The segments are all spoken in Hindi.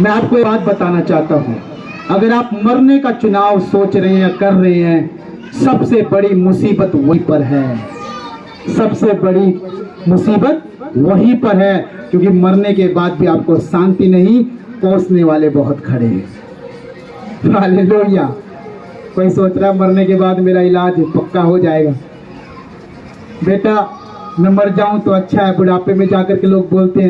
मैं आपको एक बात बताना चाहता हूँ, अगर आप मरने का चुनाव सोच रहे हैं, कर रहे हैं, सबसे बड़ी मुसीबत वहीं पर है। सबसे बड़ी मुसीबत वहीं पर है, क्योंकि मरने के बाद भी आपको शांति नहीं, कोसने वाले बहुत खड़े हैं। हालेलुया। कोई सोच रहा है मरने के बाद मेरा इलाज पक्का हो जाएगा। बेटा मैं मर जाऊं तो अच्छा है। बुढ़ापे में जाकर के लोग बोलते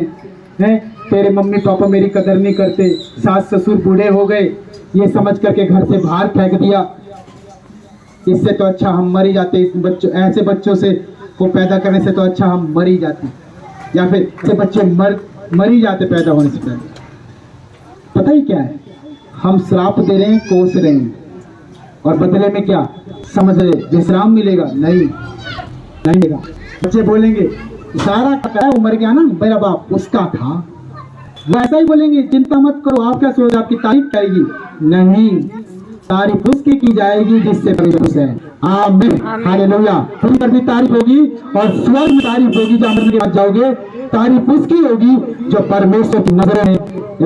हैं तेरे मम्मी पापा मेरी कदर नहीं करते, सास ससुर बूढ़े हो गए, ये समझ करके घर से बाहर फेंक दिया। इससे तो अच्छा हम मर ही जाते। इस बच्चों ऐसे बच्चों से को पैदा करने से तो अच्छा हम मर ही जाते, या फिर ऐसे बच्चे मर ही जाते पैदा होने से पहले। पता ही क्या है, हम श्राप दे रहे हैं, कोस रहे हैं, और बदले में क्या समझ रहे, विश्राम मिलेगा? नहीं मिलेगा। बच्चे बोलेंगे सारा क्या वो मर गया ना, मेरा बाप उसका था, वो ऐसा ही बोलेंगे। चिंता मत करो, आप क्या सोच, आपकी तारीफ आएगी? नहीं, तारीफ उसकी की जाएगी जिससे खुश है। आमीन, हालेलुया। तुम पर भी तारीफ होगी और स्वर्ग में तारीफ होगी। जब मरने के बाद जाओगे तारीफ उसकी होगी जो परमेश्वर की नजर में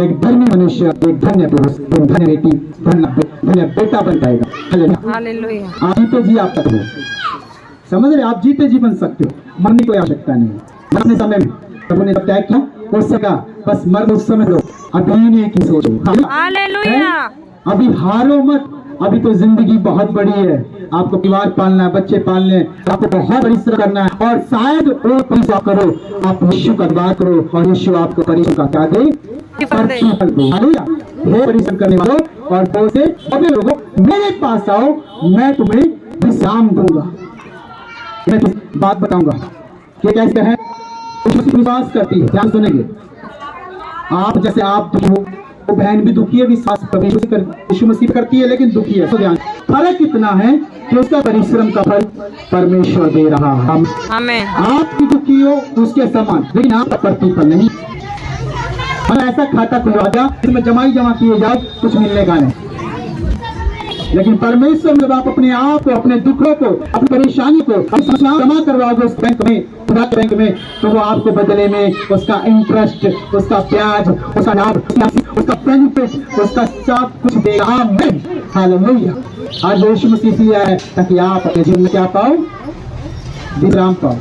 एक धर्मी मनुष्य, एक धन्य पुरुष, एक धन्य बेटी, धन्य बेटा बन पाएगा। हालेलुया। आप जीते जी आप तक हो, समझ रहे? आप जीते जी बन सकते हो, मरने की कोई आवश्यकता नहीं। मरने समय में प्रभु ने तय किया उस समय, बस मर उस समय लो, अभी नहीं की सोचो। हालेलुया। अभी हारो मत, अभी तो जिंदगी बहुत बड़ी है। आपको परिवार पालना है, बच्चे पालने हैं, आपको बहुत परिश्रम करना है, और शायद वो परिश्रम करो, आप यीशु का द्वार करो और यीशु आपको परिश्रम का क्या दे? प्रतिफल दे। हालेलुया। हे परिश्रम करने वालों और बहुत से सभी लोगों, मेरे पास आओ, मैं तुम्हें विश्राम दूंगा। मैं बात बताऊंगा कि कैसे है विश्वास करती है। ध्यान सुनेंगे। आप जैसे आप दुखी हो, वो बहन भी दुखी है, विश्वास यीशु मसीह करती है, लेकिन दुखी है। तो ध्यान, फर्क इतना है कि उसका परिश्रम का फल परमेश्वर दे रहा है। आमीन। आप भी दुखी हो उसके समान, लेकिन आपका प्रतिफल नहीं। हम ऐसा खाता खुलवा दिया जिसमें जमा किए जाओ, कुछ मिलने का नहीं। लेकिन परमेश्वर जब आप अपने आप को, अपने दुखों को, अपनी परेशानी को जमा करवाओगे उस बैंक में, खुदा के बैंक में, तो वो आपको बदले में उसका इंटरेस्ट, उसका ब्याज, उसका लाभ, उसका बेनिफिट, उसका सब कुछ देगा। आमीन, हालेलुया। आज यीशु मसीह दिया है ताकि आप अपने जीवन में क्या पाओ? विश्राम पाओ,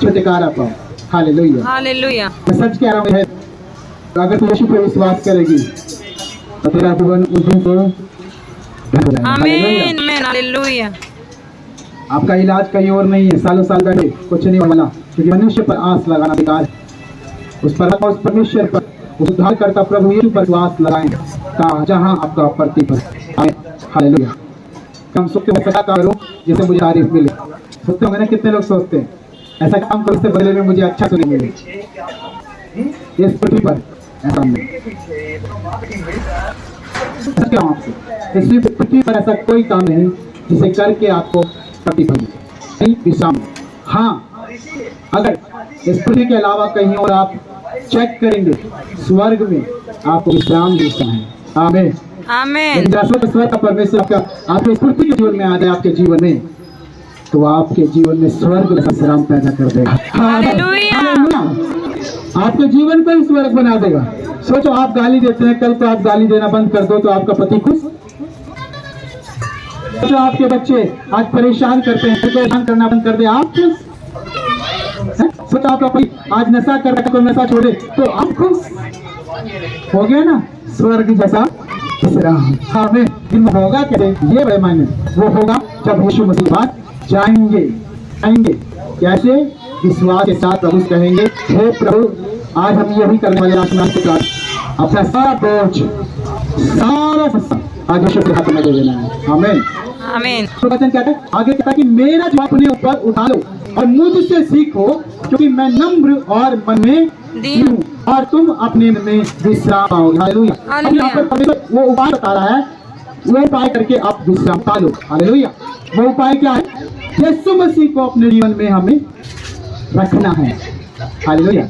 छुटकारा पाओ। Hallelujah, hallelujah. मैं सच कह रहा हूँ है, अगर तू यीशु पर विश्वास करेगी तो तेरा जीवन उस दिन को आमीन, हालेलुया। आपका इलाज कहीं और नहीं है, सालों साल बैठे कुछ नहीं वाला, क्योंकि मनुष्य पर आस लगाना बेकार है। उस परमेश्वर पर, उस उद्धारकर्ता प्रभु यीशु पर विश्वास लगाएं, जहां आपका प्रतिफल आए। हालेलुया। कम सुखते में ऐसा करो जिससे मुझे तारीफ मिले। सुनते होंगे ना, कितने लोग सोचते हैं ऐसा काम करो इससे बदले में मुझे अच्छा सुने मिले। इस पृथ्वी पर ऐसा नहीं, इस पृथ्वी पर ऐसा कोई काम नहीं जिसे करके आपको प्रतिफल नहीं, विश्राम। हाँ, अगर इस पृथ्वी के अलावा कहीं और आप चेक करेंगे, स्वर्ग में आपको विश्राम मिलता है। आमीन, आमीन। स्वर्ग का परमेश्वर आपके इस पृथ्वी के जीवन में आ जाए, आपके जीवन में, तो आपके जीवन में स्वर्ग में विश्राम पैदा कर देगा। आपके जीवन को ही स्वर्ग बना देगा। सोचो, आप गाली देते हैं, कल को आप गाली देना बंद कर दो तो आपका पति खुश। सोचो, आपके बच्चे आज परेशान करते हैं, परेशान करना बंद कर दे, आप खुश। सोचो, आपका पति आज नशा कर रहा है, कोई नशा छोड़े तो आप खुश। हो गया ना स्वर्ग जैसा विश्राम। हमें होगा क्या? ये बड़े मायने वो होगा जब यीशु मसीह बात जाएंगे। कैसे? विश्वास के साथ प्रभु कहेंगे, हे प्रभु, आज हम यही करने वाले आसमान के साथ अपना सारा बोझ, सारा आज यीशु के हाथ में दे देना है। आमीन, आमीन। तो वचन कहता है आगे, कहता है कि मेरा जो अपने ऊपर उठा लो और मुझसे सीखो, क्योंकि मैं नम्र और मन में दीन हूँ, और तुम अपने मन में विश्राम पाओगे। हालेलुया। यहाँ पर वो उपाय बता रहा है, वो उपाय करके आप विश्राम पा लो। हालेलुया। वो उपाय क्या है? यीशु मसीह को अपने जीवन में हमें रखना है। हालेलुया।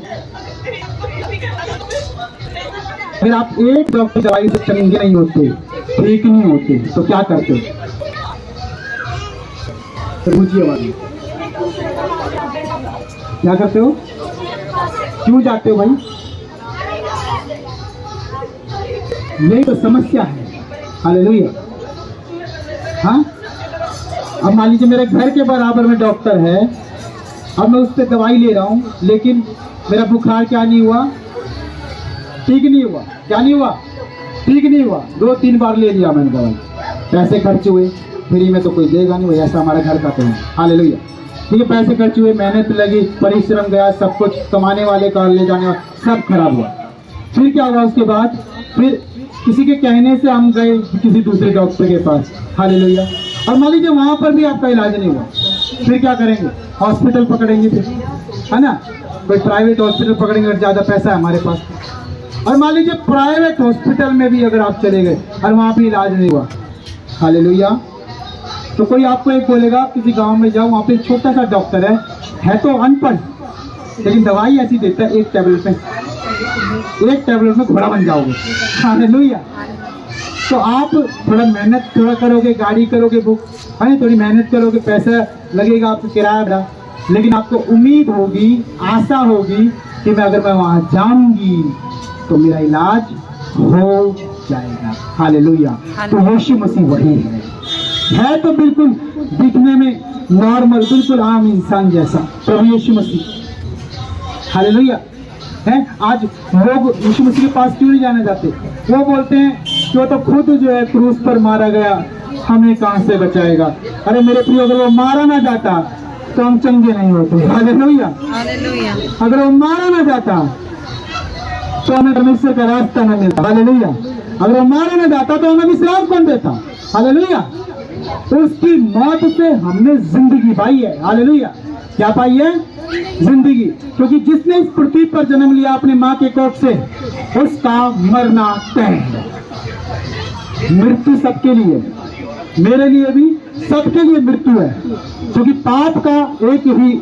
अगर आप एक डॉक्टर दवाई से चंगे नहीं होते, ठीक नहीं होते, तो क्या करते हो? क्या करते हो? क्यों जाते हो भाई? यही तो समस्या है। हालेलुया। हाँ, अब मान लीजिए मेरे घर के बराबर में डॉक्टर है, अब मैं उससे दवाई ले रहा हूँ, लेकिन मेरा बुखार क्या नहीं हुआ, ठीक नहीं हुआ। क्या नहीं हुआ? ठीक नहीं हुआ। 2-3 बार ले लिया मैंने दवाई, पैसे खर्च हुए, फ्री में तो कोई देगा नहीं, ऐसा हमारा घर का तो है। हालेलुया। ठीक है, पैसे खर्च हुए, मेहनत लगी, परिश्रम गया, सब कुछ, कमाने वाले का ले जाने वाला, सब खराब हुआ। फिर क्या हुआ उसके बाद? फिर किसी के कहने से हम गए किसी दूसरे डॉक्टर के पास। हालेलुया। और मान लीजिए वहाँ पर भी आपका इलाज नहीं हुआ, फिर क्या करेंगे? हॉस्पिटल पकड़ेंगे फिर, है ना? कोई प्राइवेट हॉस्पिटल पकड़ेंगे, ज़्यादा पैसा है हमारे पास। और मान लीजिए प्राइवेट हॉस्पिटल में भी अगर आप चले गए और वहाँ भी इलाज नहीं हुआ, हालेलुया, तो कोई आपको एक बोलेगा किसी गांव में जाओ, वहाँ पे एक छोटा सा डॉक्टर है तो अनपढ़, लेकिन दवाई ऐसी देता है, एक टैबलेट में घोड़ा बन जाओगे। हालेलुया। तो आप थोड़ा मेहनत थोड़ा करोगे, गाड़ी करोगे बुक, है, थोड़ी मेहनत करोगे, पैसा लगेगा आपको किराया, लेकिन आपको उम्मीद होगी, आशा होगी कि मैं वहाँ जाऊंगी तो मेरा इलाज हो जाएगा। हालेलुया। तो यीशु मसीह वही है तो बिल्कुल दिखने में नॉर्मल, बिल्कुल आम इंसान जैसा प्रभु यीशु मसीह। हालेलुया। है, आज लोग यीशु मसीह के पास क्यों नहीं जाने जाते? वो बोलते हैं कि वो तो खुद जो है क्रूस पर मारा गया, हमें कहाँ से बचाएगा। अरे मेरे प्रिय, अगर वो मारा ना जाता तो हम चंगे नहीं होते। हालेलुया। अगर वो मारा ना जाता तो हमें परमेश्वर का रास्ता न मिलता। हालेलुया। अगर वो मारा ना जाता तो हमें विश्राम कौन देता? हालेलुया। तो उसकी मौत से हमने जिंदगी पाई है। हालेलुया। क्या पाई है? जिंदगी। क्योंकि जिसने इस पृथ्वी पर जन्म लिया अपनी माँ के कोख से, उसका मरना तय है। मृत्यु सबके लिए, मेरे लिए भी, सबके लिए मृत्यु है, क्योंकि पाप का एक ही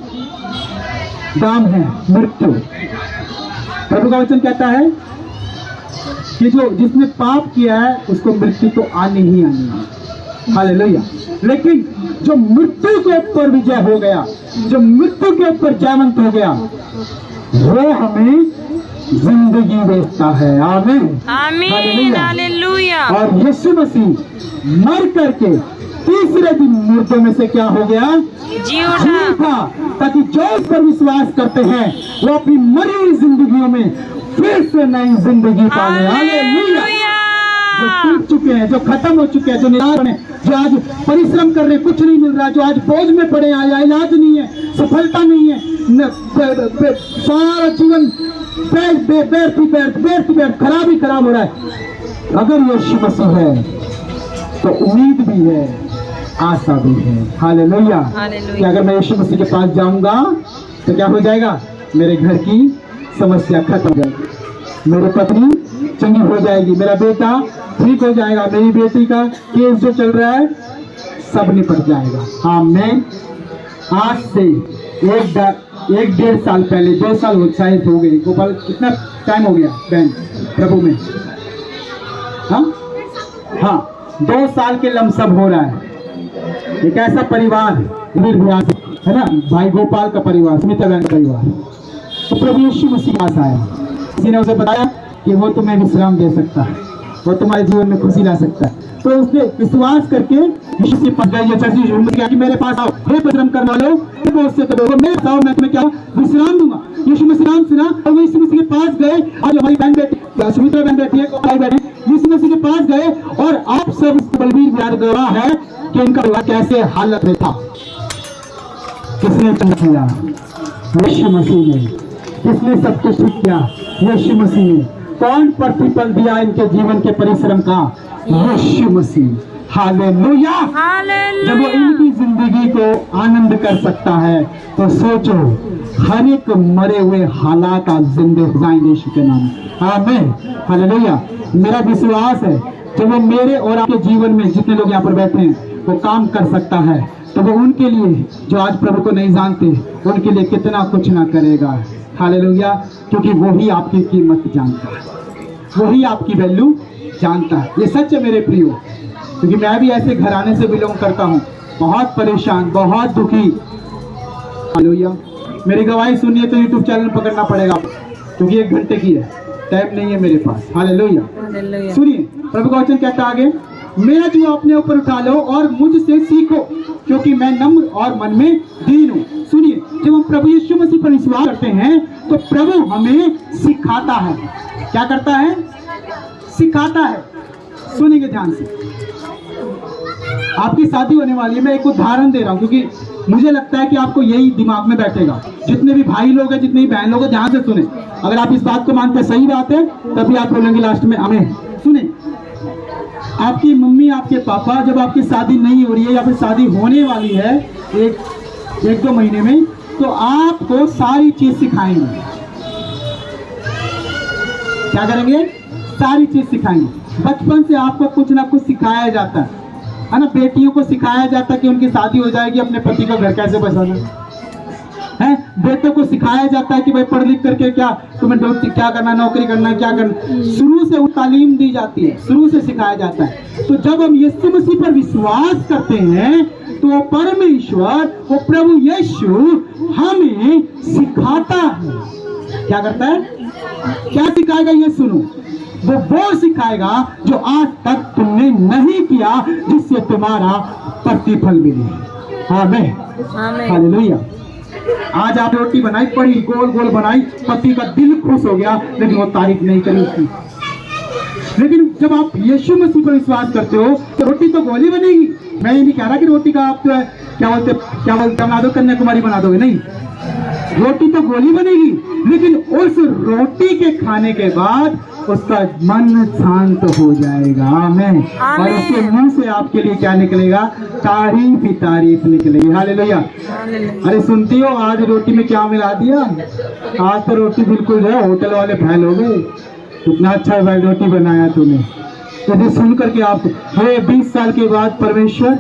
दाम है, मृत्यु। प्रभु का वचन कहता है कि जो जिसने पाप किया है उसको मृत्यु तो आनी ही आनी है। हालेलुया। लेकिन जो मृत्यु के ऊपर विजय हो गया, जो मृत्यु के ऊपर जयवंत हो गया, वो हमें जिंदगी देता है। आमीन, आमीन, हालेलुया। और यीशु मसीह मर करके तीसरे दिन मुर्दों में से क्या हो गया? जी उठा, ताकि जो इस पर विश्वास करते हैं वो अपनी मरी हुई जिंदगियों में फिर से नई जिंदगी पाए। हालेलुया। जो टूट चुके हैं, जो खत्म हो चुके हैं, जो निराश हैं, जो आज परिश्रम कर रहे हैं, कुछ नहीं मिल रहा, जो आज बोझ में पड़े हैं, इलाज नहीं है, सफलता नहीं है, सारा जीवन व्यर्थ खराब ही खराब हो रहा है। अगर यीशु मसीह है तो उम्मीद भी है, आशा भी है। हालेलुया। कि अगर मैं यीशु मसीह के पास जाऊंगा तो क्या हो जाएगा? मेरे घर की समस्या खत्म हो जाएगी, मेरी पत्नी चंगी हो जाएगी, मेरा बेटा ठीक हो जाएगा, मेरी बेटी का केस जो चल रहा है सब निपट जाएगा। हाँ, मैं आज से 1-1.5 साल पहले, 2 साल शायद हो गए, गोपाल कितना टाइम हो गया बहन प्रभु में? हाँ, 2 साल के लमसम हो रहा है। एक ऐसा परिवार है ना, भाई गोपाल का परिवार, स्मिता बहन का परिवार, तो प्रभु यीशु मसीह पास आया। किसी ने उसे बताया कि वो तुम्हें विश्राम दे सकता है, वो तुम्हारे जीवन में खुशी ला सकता है। तो उसने विश्वास करके यीशु से पकड़ लिया कि मेरे पास आओ, हे परिश्रम करने वालों, मेरे पास आओ, मैं तुम्हें क्या विश्राम दूंगा। यीशु मसीह नाम सुना और वो यीशु मसीह के पास गए। आज हमारी बहन बेटी सुमित्रा बहन बैठी है, यीशु मसीह के पास गए और आप सब बलबीर गवाह है कि उनका परिवार कैसे हालत में था। किसने किया? यीशु मसीह ने। किसने सब कुछ ठीक किया? यीशु मसीह ने। कौन प्रतिफल दिया इनके जीवन के परिश्रम का? यीशु मसीह। हालेलुया। जब वो इनकी जिंदगी को आनंद कर सकता है तो सोचो हर एक मरे हुए हालात आज जिंदे हो जाएंगे यीशु के नाम। आमीन, हालेलुया। मेरा विश्वास है जब वो मेरे और आपके जीवन में जितने लोग यहाँ पर बैठे हैं वो काम कर सकता है, तो वो उनके लिए जो आज प्रभु को नहीं जानते उनके लिए कितना कुछ ना करेगा। हालेलुया। क्योंकि वही आपकी कीमत जानता है, वही आपकी वैल्यू जानता है। ये सच है मेरे प्रियो, क्योंकि मैं भी ऐसे घराने से बिलोंग करता हूँ, बहुत परेशान, बहुत दुखी। हालेलुया। मेरी गवाही सुनिए तो यूट्यूब चैनल पकड़ना पड़ेगा, क्योंकि 1 घंटे की है। टाइम नहीं है मेरे पास। हालेलुया। हालेलुया। सुनिए प्रभु का वचन कहता है आगे, मेरा जुआ अपने ऊपर उठा लो और मुझसे सीखो क्योंकि मैं नम्र और मन में दीन हूँ। सुनिए, जब हम प्रभु यीशु मसीह पर विश्वास करते हैं तो प्रभु हमें सिखाता है। क्या करता है? सिखाता है। सुनिए ध्यान से, आपकी शादी होने वाली है। मैं एक उदाहरण दे रहा हूँ क्योंकि मुझे लगता है कि आपको यही दिमाग में बैठेगा। जितने भी भाई लोग हैं, जितने भी बहन लोग हैं, ध्यान से सुने। अगर आप इस बात को मानते हैं सही बात है, तभी आप बोलेंगे लास्ट में आमीन। सुने, आपकी मम्मी आपके पापा जब आपकी शादी नहीं हो रही है या फिर शादी होने वाली है एक दो महीने में, तो आपको सारी चीज सिखाएंगे। क्या करेंगे? सारी चीज सिखाएंगे। बचपन से आपको कुछ ना कुछ सिखाया जाता है ना। बेटियों को सिखाया जाता है कि उनकी शादी हो जाएगी, अपने पति का घर कैसे बसाना है। बेटों को सिखाया जाता है कि भाई पढ़ लिख करके क्या तुम्हें क्या करना, नौकरी करना, क्या करना। शुरू से वो तालीम दी जाती है, शुरू से सिखाया जाता है। तो जब हम यीशु मसीह पर विश्वास करते हैं तो वो परमेश्वर, वो प्रभु यीशु हमें सिखाता है। क्या करता है? क्या सिखाएगा? ये सुनो, वो सिखाएगा जो आज तक तुमने नहीं किया, जिससे तुम्हारा प्रतिफल मिले। आमीन। हालेलुया। आज आप रोटी बनाई, पड़ी गोल गोल बनाई, पति का दिल खुश हो गया, लेकिन वो तारीफ नहीं करी उसकी। लेकिन जब आप यीशु मसीह पर विश्वास करते हो तो रोटी तो गोल ही बनेगी। मैं ये नहीं कह रहा कि रोटी का आप क्या बोलते बना दो, कन्याकुमारी बना दोगे, नहीं। रोटी तो गोली बनेगी, लेकिन उस रोटी के खाने के बाद उसका मन शांत हो जाएगा। आमीन। और उसके मुंह से आपके लिए क्या निकलेगा? तारीफ ही तारीफ निकलेगी। हालेलुया। अरे सुनती हो, आज रोटी में क्या मिला दिया? आज तो रोटी बिल्कुल जो है होटल वाले फैल हो गए। इतना अच्छा रोटी बनाया तूने। तो सुन करके आप 20 साल के बाद परमेश्वर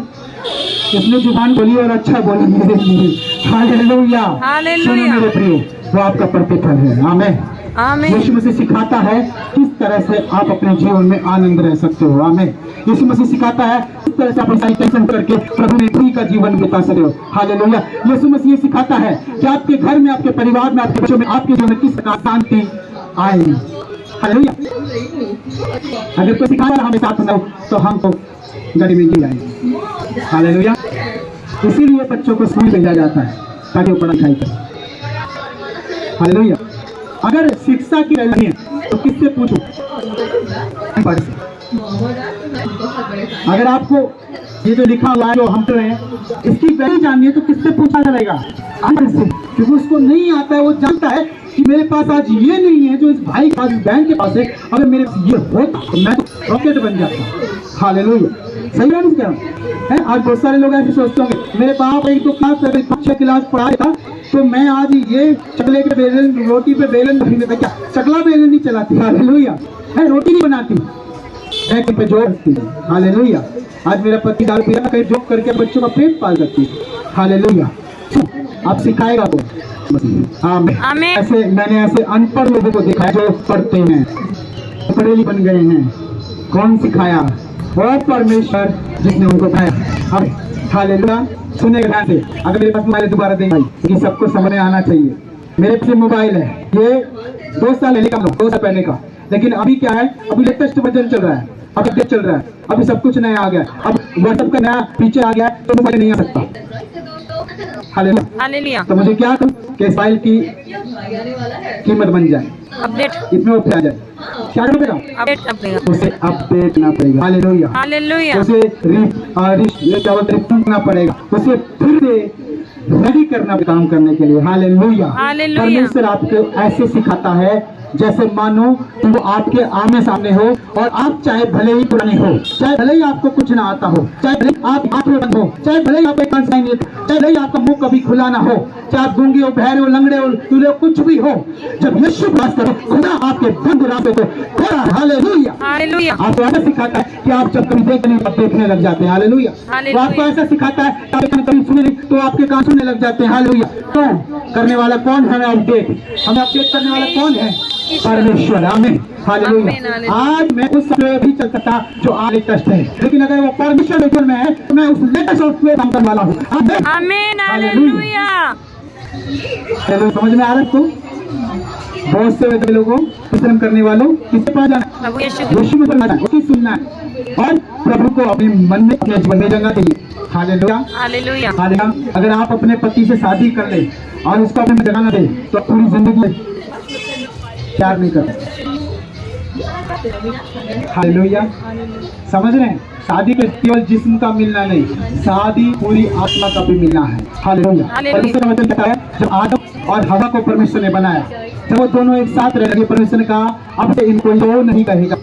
इसने जुबान बोली और अच्छा बोली मेरे लिए। हालेलुया। सुनो मेरे प्रियो, वो आपका प्रतिफल है। आमीन। आमीन। यीशु मसीह सिखाता है किस तरह से आप अपने जीवन में आनंद रह सकते हो। आमीन। यीशु मसीह सिखाता है किस तरह से आप अपनी टेंशन करके प्रभु में फ्री का जीवन बिता सकते हो। हालेलुया। यीशु मसीह सिखाता है कि आपके घर में, आपके परिवार में, आपके बच्चों में, आपके जीवन में किस प्रकार शांति आएगी। हालेलुया। अगर कोई सिखा रहा हमें साथ ना हो तो हम तो गाड़ी में गिर जाएंगे। हालेलुया। इसीलिए बच्चों को स्कूल भेजा जाता है ताकि वो पढ़ाई लिखाई करें। हालेलुया। अगर शिक्षा की नहीं है तो किससे पूछो? अगर आपको ये जो लिखा हुआ है, जो हम रहे हैं, इसकी वैल्यू जाननी है तो किससे पूछा जाएगा? से, क्योंकि उसको नहीं आता है। वो जानता है कि मेरे पास आज ये नहीं है जो इस भाई के पास, इस बहन के पास है। अगर मेरे पास ये होता तो मैं तो रॉकेट बन जाता। हालेलुया। सही है क्या है? आज बहुत सारे लोग ऐसे सोचते होंगे, मेरे बाप एक तो क्लास 6 क्लास पढ़ाया था तो मैं आज ये चकले के बेलन, रोटी पे बेलन नहीं देता। क्या चकला बेलन नहीं चलाती? हालेलुया। है रोटी नहीं बनाती, बैग पे जोड़ सकती है। हालेलुया। आज मेरा पति दारू पी रहा, कहीं जॉब करके बच्चों का पेट पाल सकती है। हालेलुया। आप सिखाएगा वो। आमीन। ऐसे मैंने ऐसे अनपढ़ लोगों को देखा है जो पढ़ते हैं, पढ़े लिखे बन गए हैं। कौन सिखाया? वो परमेश्वर जिसने उनको बताया। हालेलुया। सुनेगा ध्यान से। अगर मेरे पास मोबाइल दोबारा देंगे, ये सबको समझ में आना चाहिए। मेरे पास मोबाइल है, ये 2 साल पहले का, 2 साल पहले का, लेकिन अभी क्या है? अभी लेटेस्ट वर्जन चल रहा है, अब अपडेट चल रहा है, अभी सब कुछ नया आ गया। अब व्हाट्सएप का नया फीचर आ गया है तो मोबाइल नहीं आ सकता। हालेलुया। तो मुझे क्या करूं कि इस फाइल की कीमत बन जाए, अपडेट इसमें वो आ जाए। क्या करना पड़ेगा? उसे अपडेट करना पड़ेगा। हालेलुया। हालेलुया। उसे करना पड़ेगा, उसे फिर से रेडी करना काम करने के लिए। हालेलुया। परमेश्वर आपको ऐसे सिखाता है जैसे मानो वो आपके आमने सामने हो और आप चाहे भले ही पुराने हो, चाहे भले ही आपको कुछ ना आता हो, चाहे भले आप आंखें बंद हो, चाहे भले ही आप एक कान नहीं, चाहे भले ही आपका मुंह कभी खुला ना हो, चाहे आप गूंगे हो, बहरे हो, लंगड़े हो, टूले हो, कुछ भी हो, जब यीशु बात करो खुदा आपके बंद रास्ते को खोला। हालेलुया। हालेलुया। आपको ऐसा सिखाता है कि आप जब कभी देखने देखने लग जाते हैं। हालेलुया। वो आपको ऐसा सिखाता है कि आप कभी सुने तो आपके कान सुनने लग जाते हैं। हालेलुया। तो करने वाला कौन है? अपडेट हमें अपडेट करने वाला कौन है? परमेश्वर। आमीन। हालेलुया। आज मैं उस सॉफ्टवेयर भी चल सकता जो आज लेटेस्ट है, लेकिन अगर वो परमेश्वर में है तो मैं उस लेटेस्ट सॉफ्टवेयर काम करने वाला हूँ। आमीन। हालेलुया। समझ में आ रहा है? बहुत से लोगों परिश्रम करने वालों किसके पास जाना है? प्रभु यीशु यीशु में जाना है, उसकी सुनना है और प्रभु को अपने मन में अपने जीवन में जगह देंगे। Hallelujah hallelujah. हालेलुया। अगर आप अपने पति से शादी कर ले और उसको अपने में जगह न दे तो पूरी जिंदगी प्यार नहीं करते। हालेलुया। समझ रहे हैं? शादी के केवल जिस्म का मिलना नहीं, शादी पूरी आत्मा का भी मिलना है। हालेलुया। परमेश्वर का वचन कहता है जब आदम और हवा को परमेश्वर ने बनाया, जब वो दोनों एक साथ रह लगे, परमेश्वर ने कहा अब से इनको दो नहीं कहेगा।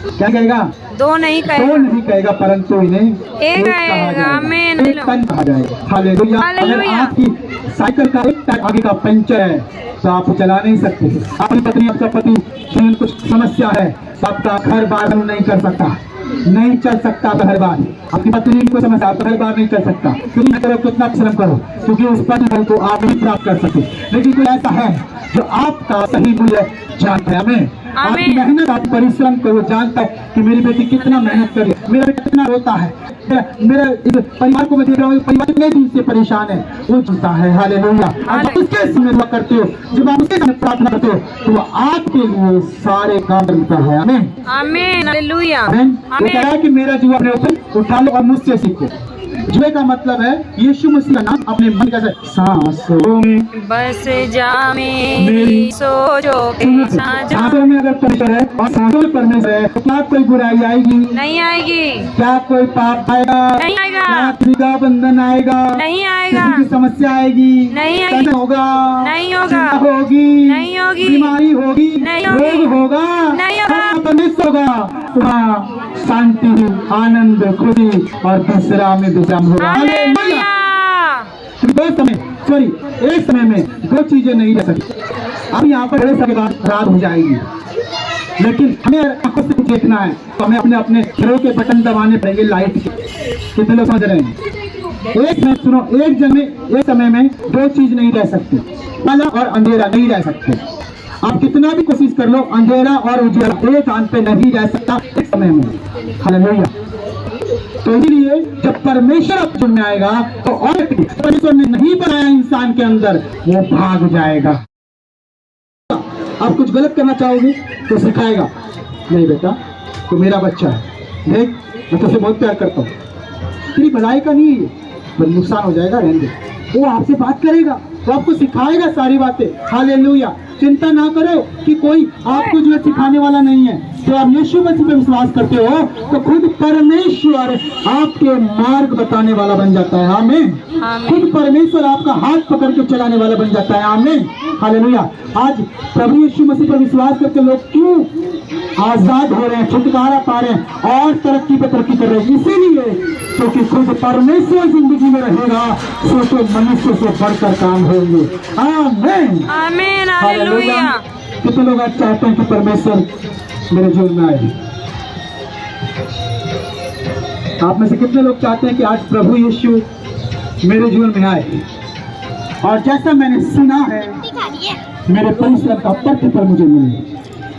क्या कहेगा? दो नहीं दो कहेगा, नहीं कहेगा, परंतु इन्हें एक कहेगा। आमीन। एक तन कहा जाएगा। हालेलुया। अगर हालेलुया। आपकी साइकिल का एक टायर आगे का पंचर है तो आप चला नहीं सकते। अपनी पत्नी आपका पति जीवन कुछ समस्या है तो आपका घर बार नहीं कर सकता, नहीं चल सकता घर बार। आपकी पत्नी को समस्या, आप घर बार नहीं चल सकता। कितना करो, कितना परिश्रम करो, क्योंकि उस पद को आप नहीं प्राप्त कर सकते। लेकिन कोई ऐसा है जो आपका सही मूल्य जानता है। हमें आपकी मेहनत, आप परिश्रम करो, जानता है कि मेरी बेटी कितना मेहनत कर रही है, मेरा बेटा कितना रोता है, मेरा परिवार को मैं देख रहा हूँ, परिवार कितने दिन से परेशान है, वो जानता है। हालेलुया। आप उसके समय दुआ करते हो, जब आप उसके समय प्रार्थना करते हो तो वो आपके लिए सारे काम करता है। आमीन आमीन। हालेलुया। आमीन। वो कह रहा है कि मेरा जुआ अपने ऊपर उठा लो और मुझसे सीखो। जुए का मतलब है यीशु मसीह का नाम अपने मन का सांसों में बस जा मेरी सोचो के साँझों। सांसों में अगर परमेश्वर है और सांसों में परमेश्वर है तो क्या कोई बुराई आएगी? नहीं आएगी, क्या कोई पाप आएगा? नहीं आएगा, क्या त्रिगा बंधन आएगा? नहीं आएगा, किसी की समस्या आएगी? नहीं आएगी, तनाव होगा? नहीं होगा, चिंता होगी? नहीं होगी, बीमारी होगी? नहीं होगी, रोग होगा? नहीं होगा, परमेश्वर होगा। वहाँ शांति, आनंद, खुशी और दूसरा में विश्राम होगा। हालेलुया। एक समय में दो चीजें नहीं रह सकती। अब यहाँ पर बड़े समय बाद रात हो जाएगी, लेकिन हमें आंखों से कुछ देखना है तो हमें अपने अपने घरों के बटन दबाने पड़ेंगे लाइट के। कितने लोग समझ रहे हैं? एक मिनट सुनो, एक समय में दो चीज नहीं रह सकती, काला और अंधेरा नहीं रह सकते। आप कितना भी कोशिश कर लो, अंधेरा और उजाला एक आंख पे नहीं रह सकता एक समय में। हालेलुया। तो इसलिए जब परमेश्वर अपने में आएगा तो और परमेश्वर ने नहीं बनाया इंसान के अंदर, वो भाग जाएगा। आप कुछ गलत करना चाहोगे तो सिखाएगा, नहीं बेटा तो मेरा बच्चा है, देख मैं तुझसे बहुत प्यार करता हूँ, तेरी भलाई का नहीं है ये, बस नुकसान हो जाएगा, रहने दे। वो आपसे बात करेगा, वो आपको सिखाएगा सारी बातें। हालेलुया। चिंता ना करो कि कोई आपको जो सिखाने वाला नहीं है। तो आप यीशु मसीह पे विश्वास करते हो तो खुद परमेश्वर आपके मार्ग बताने वाला बन जाता है। आमीन। खुद परमेश्वर आपका हाथ पकड़ के चलाने वाला बन जाता है। आमीन। हालेलुया। आज प्रभु यीशु मसीह पर विश्वास करके लोग क्यों आजाद हो रहे हैं, छुटकारा पा रहे हैं और तरक्की पे तरक्की कर रहे हैं? इसीलिए क्योंकि खुद परमेश्वर जिंदगी में रहेगा, सोचो मनुष्य से बढ़कर काम होंगे। आमीन आमीन। हालेलुया। कितने लोग आज चाहते हैं कि परमेश्वर मेरे जीवन में आए? आप में से कितने लोग चाहते हैं कि आज प्रभु यीशु मेरे जीवन में आए? और जैसा मैंने सुना है मेरे परिश्रम का प्रतिफल मुझे मिले,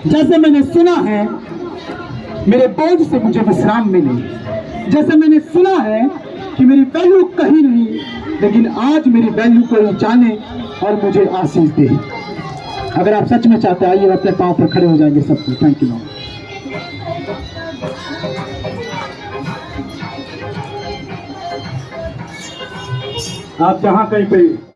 जैसे मैंने सुना है मेरे बोझ से मुझे विश्राम मिले, जैसे मैंने सुना है कि मेरी वैल्यू कहीं नहीं, लेकिन आज मेरी वैल्यू को जाने और मुझे आशीष दे। अगर आप सच में चाहते हैं, आइए अपने पांव पर खड़े हो जाएंगे सबको। Thank you Lord. आप जहां कहीं पे